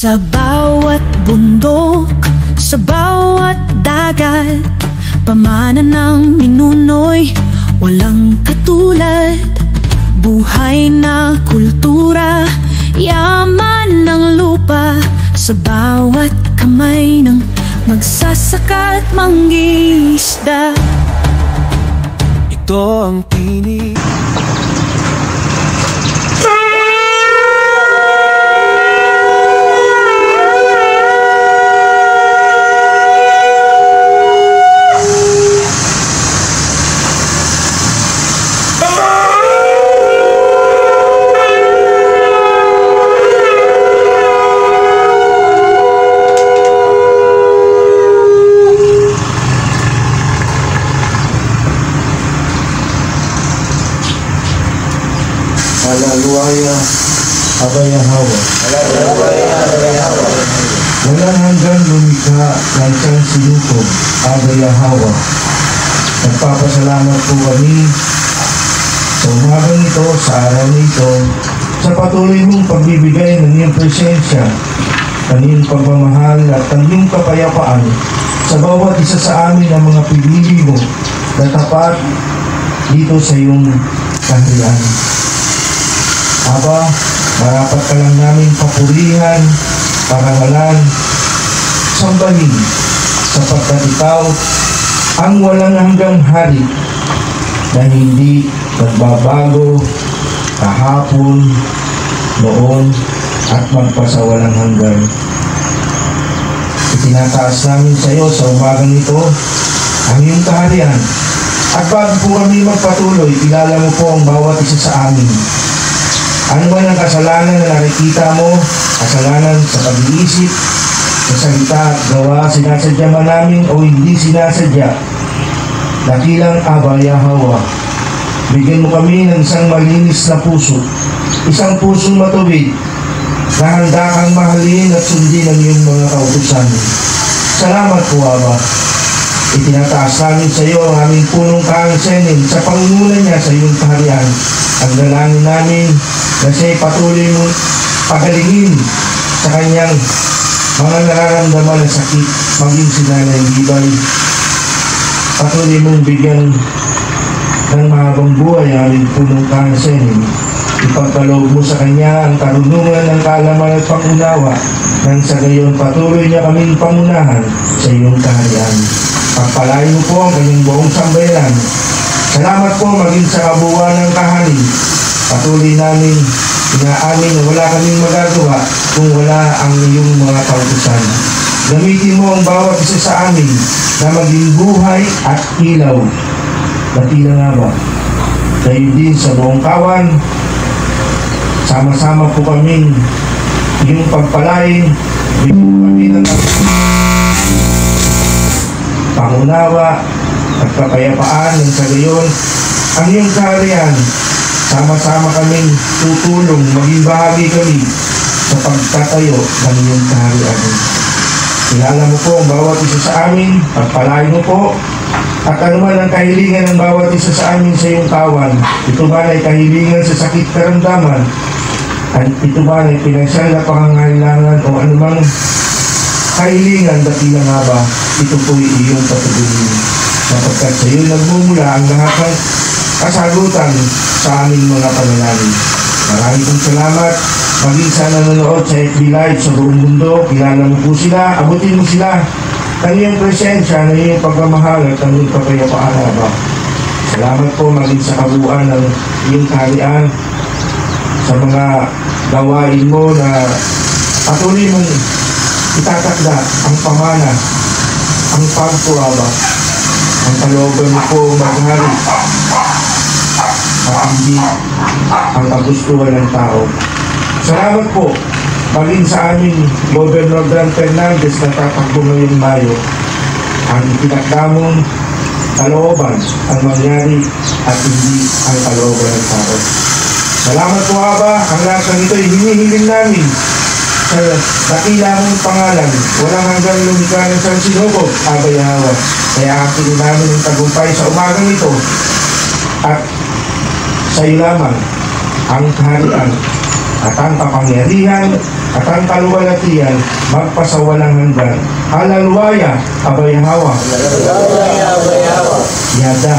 Sa bawat bundok, sa bawat dagat, pamana ng ninuno'y walang katulad. Buhay na kultura, yaman ng lupa, sa bawat kamay ng magsasaka at mangingisda. Ito ang tinig. Haleluya, Abayahawa. Walang hanggang lumikha ng siyang sinukob, Abayahawa. Nagpapasalamat po kami sa umagang ito, sa araw nito, sa patuloy mong pagbibigay ng iyong presensya, ng iyong pagmamahal at ng iyong kapayapaan sa bawat isa sa amin ng mga pinili mo na tapat dito sa iyong kaharian. Aba, marapat ka lang namin papurihan, parangalan, sambahin, sapagkat ikaw ang walang hanggang hari na hindi nagbabago kahapon, noon, at magpasawalang hanggan. Itinataas namin sa iyo sa umagang ito ang iyong kaharian. At bago po kami magpatuloy, kilala mo po ang bawat isa sa amin. Ano man ang kasalanan na nakikita mo, kasalanan sa pag-iisip, sa salita at gawa, sinasadya man namin o hindi sinasadya, dakilang Abayahawa, bigyan mo kami ng isang malinis na puso, isang pusong matuwid, na handa kang mahalin at sundin ang iyong mga kautusan. Salamat po, Aba. Itinataas namin sa iyo ang aming punong kaangsenin sa pangunguna niya sa iyong kaharian. Ang dalangin namin na siya'y patuloy mo pagalingin sa kanyang mga nararamdaman na sakit, maging sinanay Gibay. Patuloy mong bigyan ng mahabang buhay ang aming punong kaangsenin. Ipagkaloob mo sa kanya ang karunungan ng kaalaman at pangunawa nang sa gayon patuloy niya kaming pangunahan sa iyong kaharian. Pagpalain mo po ang kanyang buong sambayanan. Salamat po maging sa kabuuan ng kahari. Patuloy namin inaamin na wala kaming magagawa kung wala ang iyong mga kautusan. Gamitin mo ang bawat isa sa amin na maging buhay at ilaw. Dakila nga ba? Kayo din sa buong kawan, sama-sama po kaming iyong pagpalain, bigyan kami ng pangunawa at kapayapaan ng sa gayon ang iyong kaharian. Sama-sama kaming tutulong, maging bahagi kami sa pagtatayo ng iyong kaharian. Kilala mo po ang bawat isa sa amin, pagpalain mo po, at anuman ang kahilingan ng bawat isa sa amin sa iyong kawan. Ito ba ay kahilingan sa sakit karamdaman? At ito ba ay pinansyal na pangangailangan o anumang kahilingan, dakila nga ba? Ito po'y iyong patuloyin. Sapagkat sa iyo nagmumula ang lahat ng kasagutan sa aming mga panalangin. Maraming pong salamat. Maging sa nanonood sa FB Live sa buong mundo, kilala mo po sila, abutin mo sila ng iyong presensya, ng iyong pagmamahal at ng iyong kapayapaan. Salamat po maging sa kabuuan ng iyong kaharian, sa mga gawain mo na patuloy mong itatakda ang pamana, ang pagpuraba, ang kalooban mo po maghari at hindi ang kagustuhan ng tao. Salamat po maging sa aming Governor Dan Fernandez na tatakbo ngayong Mayo. Ang itinakdamong kalooban ang mangyari at hindi ang kalooban ng tao. Salamat po, Aba. Ang lahat ng ito'y hinihiling namin sa dakila mong pangalan. Walang hanggang lumikha ng siyang sinukob, Abayahawa. Kaya akin namin ang tagumpay sa umagang ito. At sa iyo lamang ang kaharian at ang kapangyarihan at ang kaluwalhatian magpasawalang hanggan. Haleluya, Abayahawa. Yada.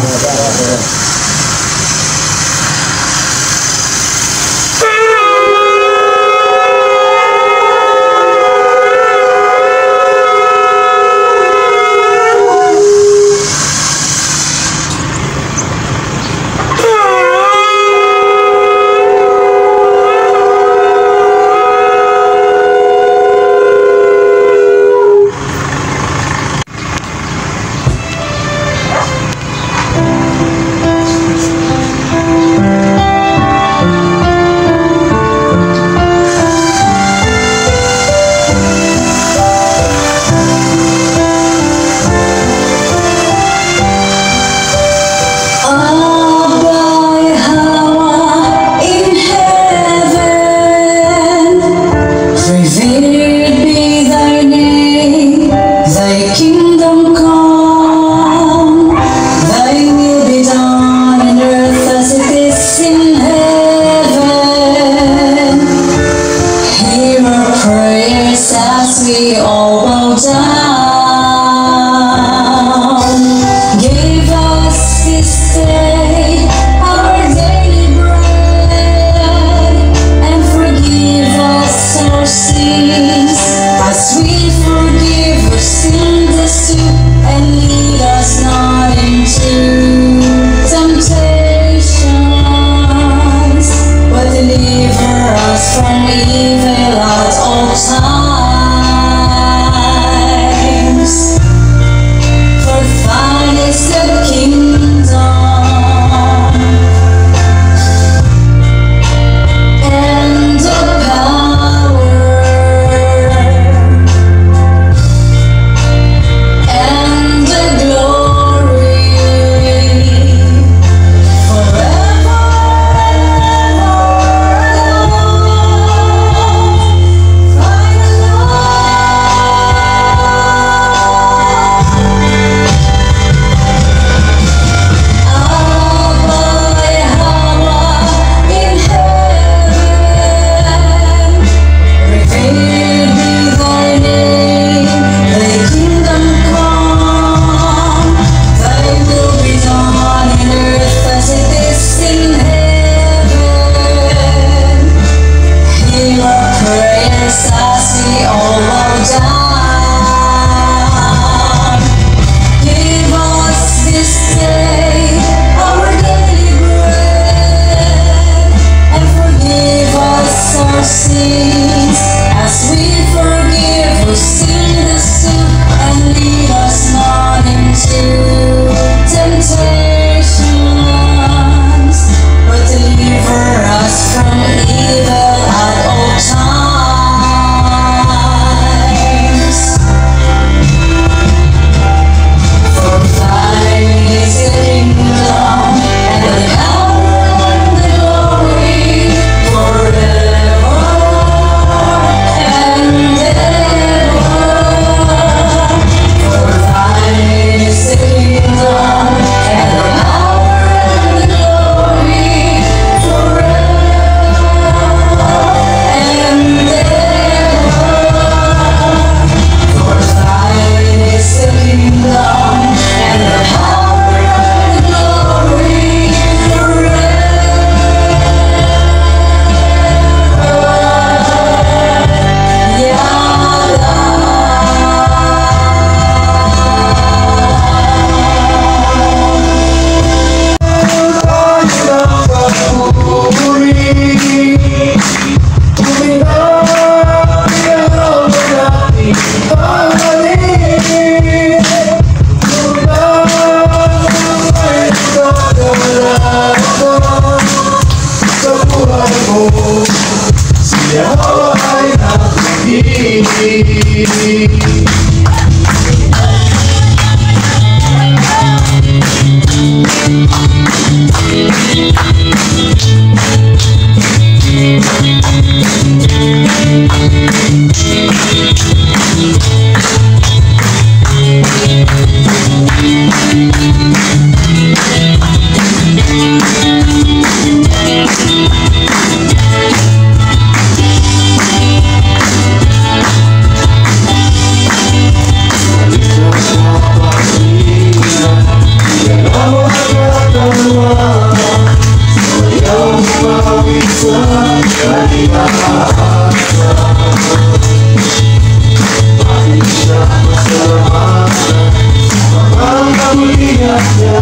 melihat niya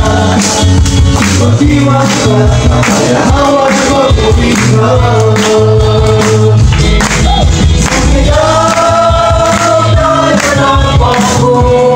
Bagaimana saya hawa berpindah Sejak dari napasku